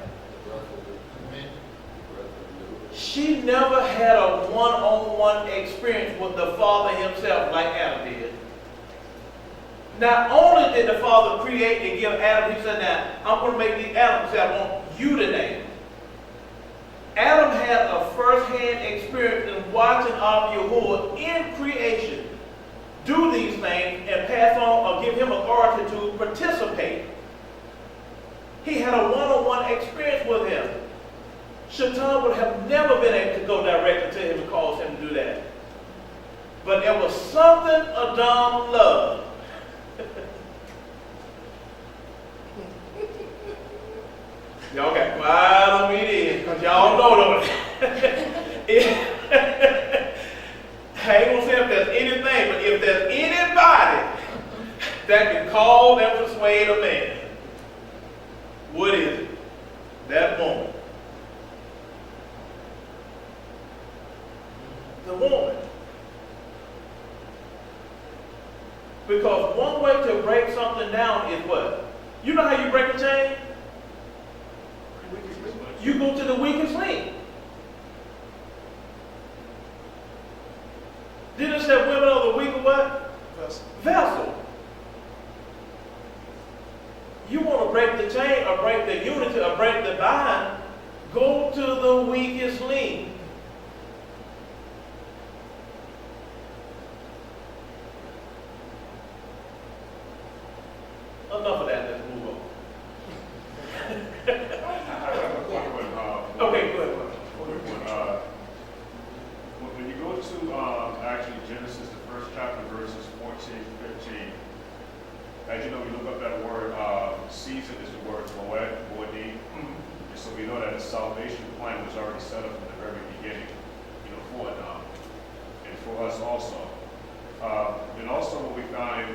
She never had a one-on-one experience with the Father himself like Adam did. Not only did the Father create and give Adam, he said, now, I'm going to make these animals that I want you to name. Adam had a first-hand experience in watching our Yahuah in creation do these things and pass on or give him authority to participate. He had a one-on-one experience with him. Shaitan would have never been able to go directly to him and cause him to do that. But there was something Adam loved. Y'all got quiet on me then, because y'all know them. I ain't gonna say if there's anything, but if there's anybody that can call and persuade a man, what is it? That woman. The woman. Because one way to break something down is what? You know how you break a chain? You go to the weakest link. Didn't it say women are the weaker what? Vessel. You want to break the chain or break the unity or break the bind, go to the weakest link. Enough of that, let's move on. Okay, go ahead. When you go to actually Genesis, the first chapter, verses 14 to 15, as you know, we look up that word, season is the word moed. And so we know that the salvation plan was already set up from the very beginning, for Adam and for us also. And also what we find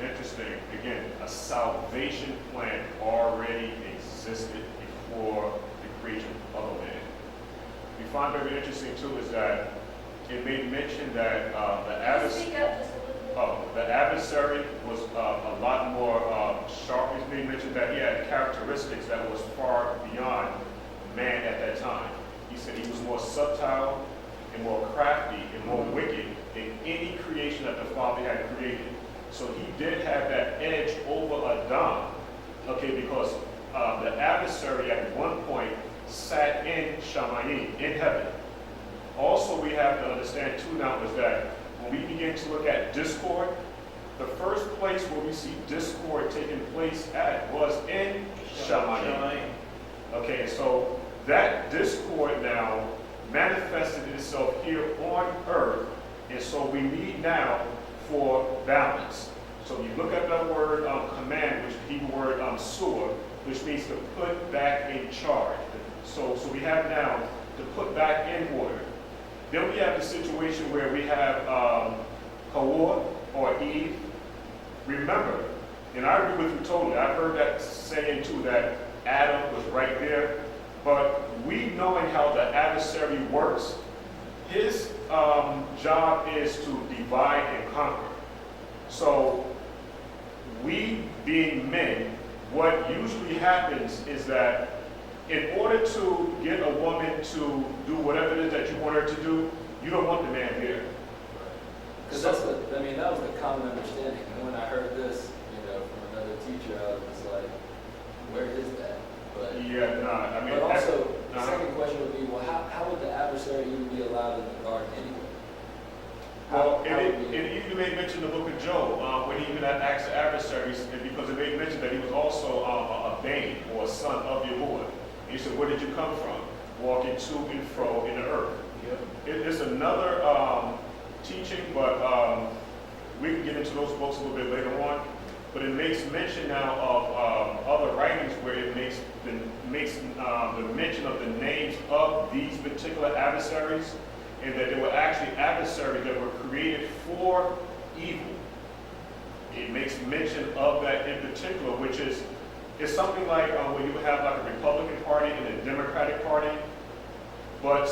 interesting, again, a salvation plan already existed before the creation of the land. We find very interesting too is that it made mention that Speak up just a little bit. the adversary was a lot more sharp. It made mention that he had characteristics that was far beyond man at that time. He said he was more subtle and more crafty and more wicked than any creation that the Father had created. So he did have that edge over Adam, okay, because the adversary at one point sat in Shamayim, in heaven. Also, we have to understand too now is that when we begin to look at discord, the first place where we see discord taking place at was in Shamayim. Okay, so that discord now manifested itself here on earth, and so we need now for balance. So you look at that word command, which the Hebrew word suah, which means to put back in charge. So we have now to put back in order. Then we have the situation where we have Yahuah or Eve. Remember, and I agree with you totally, I've heard that saying too, that Adam was right there. But we knowing how the adversary works, his job is to divide and conquer. So we being men, what usually happens is that in order to get a woman to do whatever it is that you want her to do, you don't want the man there. Because that was the common understanding. And when I heard this, from another teacher, I was like, where is that? But also, the second question would be, well, how would the adversary even be allowed in the garden anyway? Well, it even made mention in the book of Job, when he even asked the adversaries, because it made mention that he was also a bane or a son of Yahuah. He said, where did you come from? Walking to and fro in the earth. Yep. It's another teaching, but we can get into those books a little bit later on. But it makes mention now of other writings where it makes the mention of the names of these particular adversaries, and that they were actually adversaries that were created for evil. It makes mention of that in particular, which is it's something like when you have like a Republican Party and a Democratic Party, but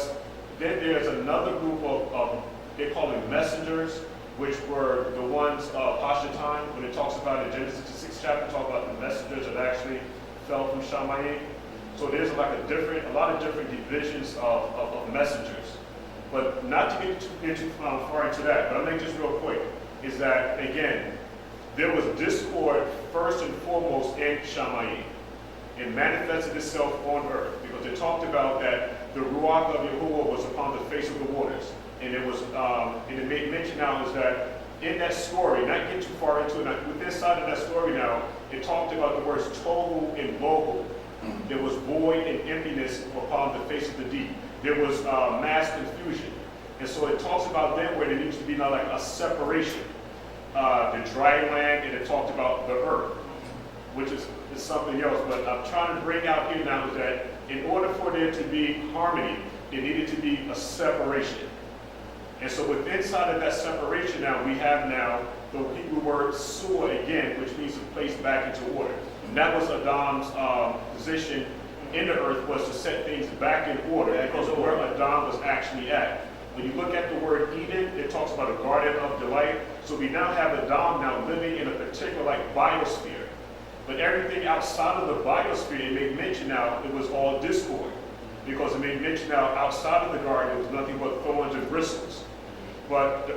then there's another group of they call them messengers, which were the ones Pashatan, when it talks about in Genesis the 6th chapter, talk about the messengers that actually fell from Shamayim. So there's like a lot of different divisions of messengers. But not to get too far into that, but I'll make this real quick, is that, again, there was discord first and foremost in Shamayim. It manifested itself on earth because it talked about that the Ruach of Yahuah was upon the face of the waters. And it was, and it made mention now is that in that story, not get too far into it, with this side of that story now, it talked about the words tohu and bohu. There was void and emptiness upon the face of the deep. There was mass confusion. And so it talks about then where there needs to be now like a separation. The dry land, and it talked about the earth, which is something else. But I'm trying to bring out here now is that in order for there to be harmony, there needed to be a separation. And so with inside of that separation now, we have now the Hebrew word suah again, which means to place back into order. And that was Adam's position in the earth, was to set things back in order because of where Adam was actually at. When you look at the word Eden, it talks about a garden of delight. So we now have Adam now living in a particular like biosphere. But everything outside of the biosphere, it made mention now, it was all discord. Because it made mention now, outside of the garden, it was nothing but thorns and bristles. But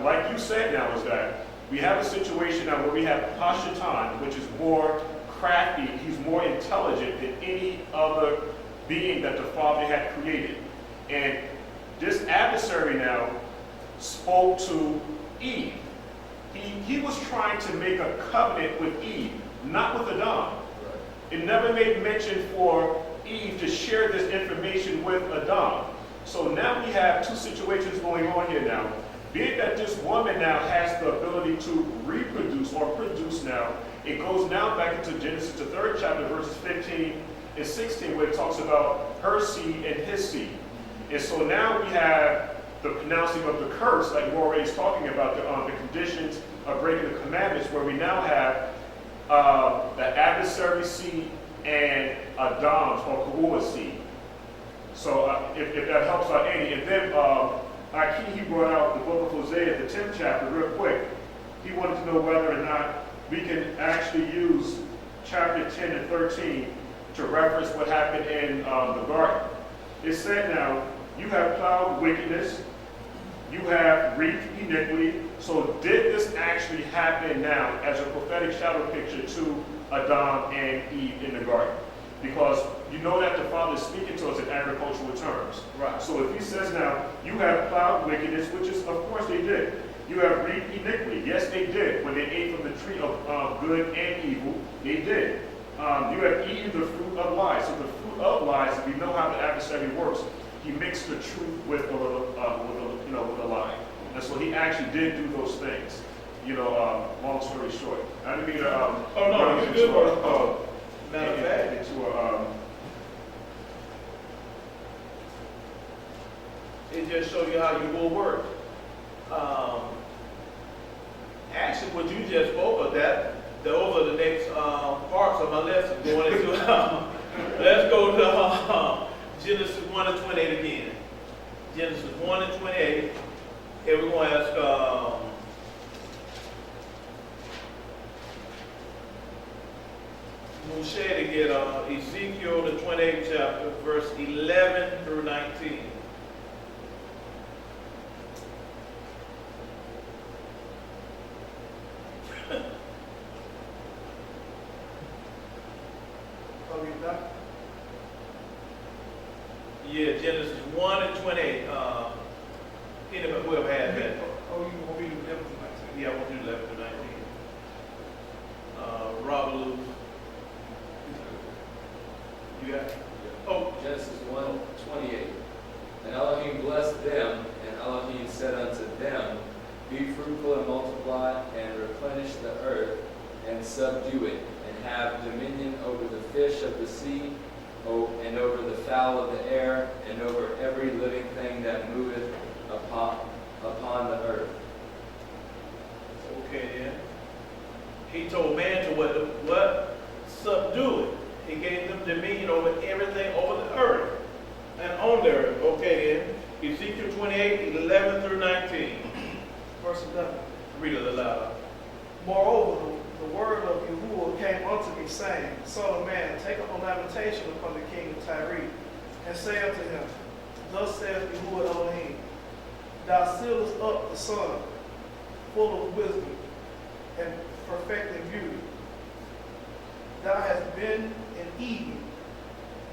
like you said now is that we have a situation now where we have Pashatan, which is more crafty, he's more intelligent than any other being that the Father had created. And this adversary now spoke to Eve. He was trying to make a covenant with Eve, not with Adam. It never made mention for Eve to share this information with Adam. So now we have two situations going on here now. Being that this woman now has the ability to reproduce or produce now, it goes now back into Genesis, the 3rd chapter, verses 15 and 16, where it talks about her seed and his seed. And so now we have the pronouncing of the curse, like Morey is talking about, the conditions of breaking the commandments, where we now have adversary seed and Adam's or Yahuah's seed. So if that helps out any. And then Aki, he brought out the book of Hosea, the 10th chapter, real quick. He wanted to know whether or not we can actually use chapter 10 and 13 to reference what happened in the garden. It said now, you have plowed wickedness, you have reaped iniquity. So did this actually happen now as a prophetic shadow picture to Adam and Eve in the garden? Because you know that the Father is speaking to us in agricultural terms. Right. So if he says now, you have plowed wickedness, which is, of course they did. You have reaped iniquity. Yes, they did. When they ate from the tree of good and evil, they did. You have eaten the fruit of lies. So the fruit of lies, if you know how the adversary works, he mixed the truth with a lie. And so he actually did do those things. Long story short. I didn't mean to you're good. Matter of fact, it just shows you how you will work. Actually, what you just spoke of, those are the next parts of my lesson. Going into, let's go to Genesis 1 and 28 again. Genesis 1 and 28. Here we're going to ask Moshe to get Ezekiel, the 28th chapter, verse 11 through 19. Yeah, Genesis 1 and 28. Anybody will have had that. Oh, you want me to do 11 to 19? Yeah, I want to do 11 to 19. Robert Lewis. You got it? Oh, Genesis 1:28. And Elohim blessed them, and Elohim said unto them, Be fruitful and multiply, and replenish the earth, and subdue it, and have dominion over the fish of the sea, and over the fowl of the air, and over every living thing that moveth upon the earth. okay then. He told man to what? Subdue it. He gave them dominion over everything over the earth and on the earth. Okay then. Ezekiel 28, 11 through 19. Verse 11. Read it aloud. Moreover, the word of Yahuah came unto me, saying, Son of man, take up a lamentation upon the king of Tyre, and say unto him, Thus saith Yahuah Elohim, Thou sealest up the sun, full of wisdom, and perfecting beauty. Thou hast been in Eden,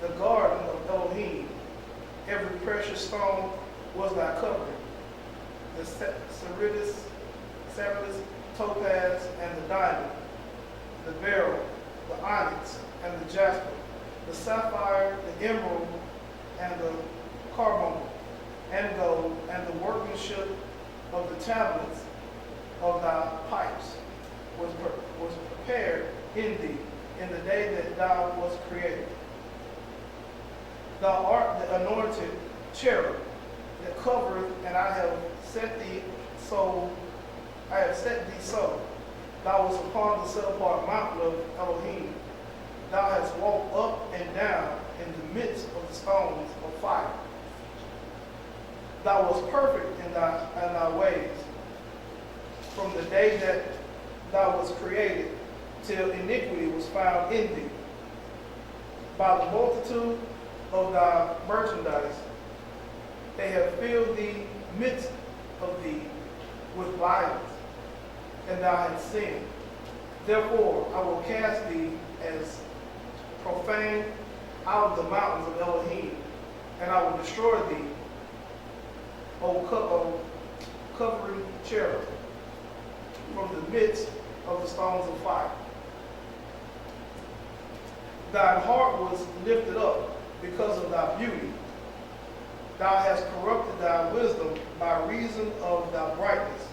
the garden of Elohim. Every precious stone was thy covering, the sapphire, topaz, and the diamond, the beryl, the onyx, and the jasper, the sapphire, the emerald, and the carbuncle, and gold, and the workmanship of the tablets of thy pipes was prepared in thee in the day that thou wast created. Thou art the anointed cherub that covereth, and I have set thee so. Thou wast upon the set apart mountain of Elohim. Thou hast walked up and down in the midst of the stones of fire. Thou wast perfect in thy ways, from the day that thou wast created, till iniquity was found in thee. By the multitude of thy merchandise, they have filled the midst of thee with violence, and thou hast sinned. Therefore I will cast thee as profane out of the mountains of Elohim, and I will destroy thee, O covering cherub, from the midst of the stones of fire. Thine heart was lifted up because of thy beauty. Thou hast corrupted thy wisdom by reason of thy brightness.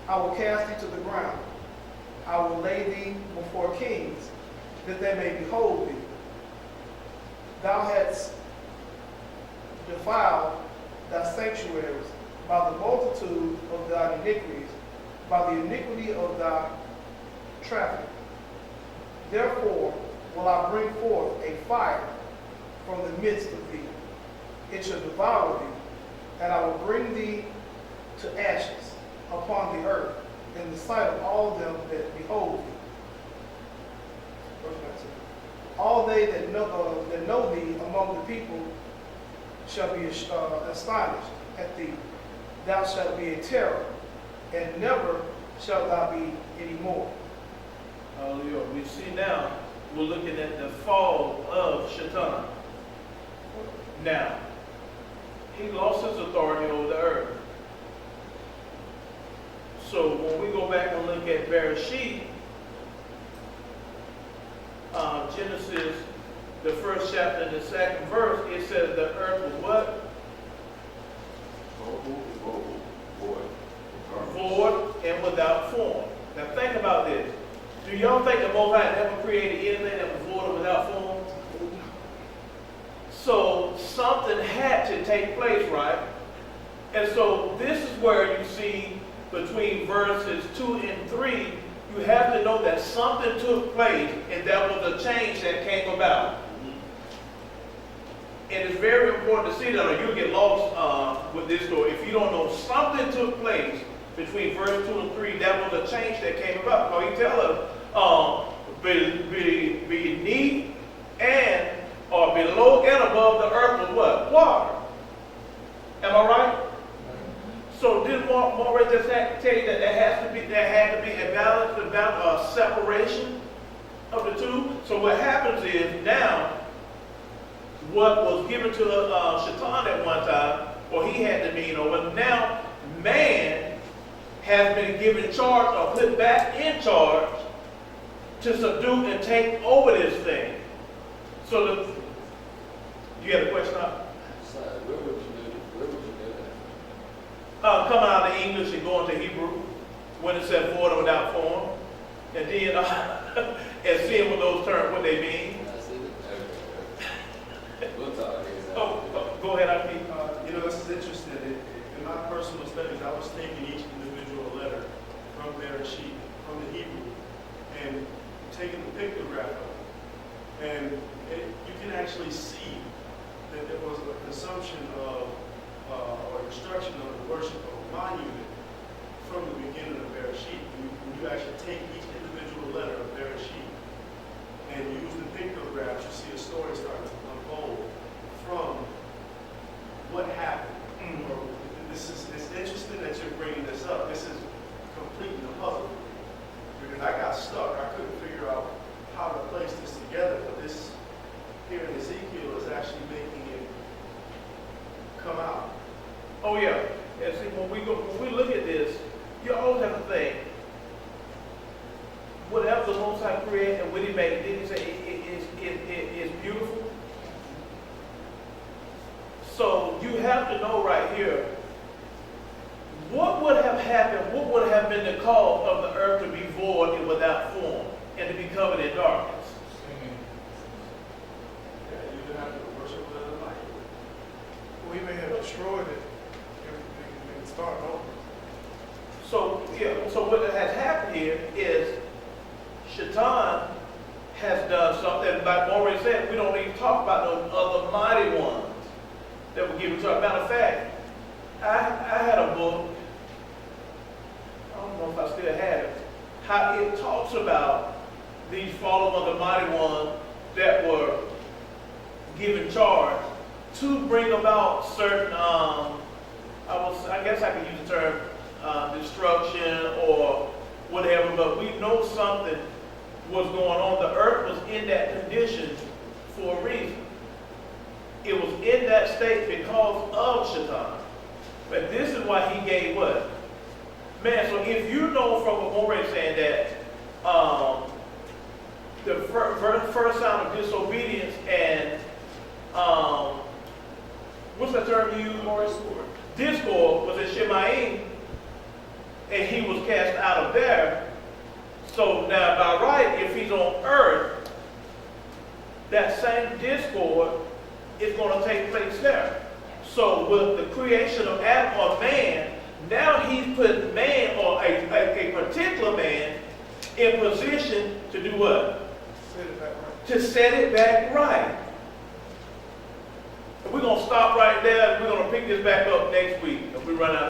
I will cast thee to the ground. I will lay thee before kings, that they may behold thee. Thou hast defiled thy sanctuaries by the multitude of thy iniquities, by the iniquity of thy traffic. Therefore will I bring forth a fire from the midst of thee. It shall devour thee, and I will bring thee to ashes upon the earth in the sight of all them that behold thee. Verse 19. All they that know thee among the people shall be astonished at thee. Thou shalt be a terror, and never shalt thou be any more. Hallelujah. We see now, we're looking at the fall of Shaitan. Now, he lost his authority over the earth. So when we go back and look at Bereshit, Genesis, the first chapter and the second verse, it says the earth was what? Void and without form. Now think about this. Do y'all think the Most High ever created anything that was void or without form? So something had to take place, right? And so this is where you see between verses 2 and 3, you have to know that something took place and there was a change that came about. And it's very important to see that, or you'll get lost with this story. If you don't know something took place between verse 2 and 3, that was a change that came about. Because he tells us, beneath and or below and above the earth was what? Water. Am I right? So did Morris just tell you that there had to be a balance, a separation of the two? So what happens is now, what was given to Shaitan at one time, or he had dominion over, now man has been given charge or put back in charge to subdue and take over this thing. So you had a question up? Sorry, where would you do that? Coming out of English and going to Hebrew, when it said void or without form, and then and seeing what those terms, what they mean. That's it. Okay. We'll talk. Go ahead, I mean. This is interesting. In my personal studies, I was taking each individual letter from Bereshit, from the Hebrew, and taking the pictograph of it. And you can actually see that there was a consumption of, or destruction of the worship of a monument from the beginning of Bereshit. When you actually take each individual letter of Bereshit and use the pictographs, you see a story starting to unfold from what happened. It's interesting that you're bringing this up. This is completing the puzzle. Because I got stuck. I couldn't figure out how to place this together. But this here in Ezekiel is actually making it come out. Oh yeah. And see, when we look at this, you always have to think, whatever the Most High created and what He made, did He say it is beautiful? So you have to know right here, what would have happened, what would have been the cause of the earth to be void and without form and to be covered in darkness? Yeah, you didn't have to worship the light. We may have destroyed it and start over. So, yeah, so what has happened here is Shaitan has done something, like Maureen said, we don't even talk about those other mighty ones that were given to us. Matter of fact, I had a book, I don't know if I still have it, how it talks about these fallen ones, the mighty ones that were given charge to bring about certain, I guess I could use the term destruction or whatever, but we know something was going on. The earth was in that condition for a reason. It was in that state because of Shaitan. But this is why he gave what? Man, so if you know from what Morey saying that the first sign of disobedience and what's that term you use, Morris? Discord was in Shemayim, and he was cast out of there. So now by right, if he's on earth, that same discord is going to take place there. So with the creation of Adam or man, now he's put man or a particular man in position to do what? Set it back right. To set it back right. And we're going to stop right there, and we're going to pick this back up next week if we run out.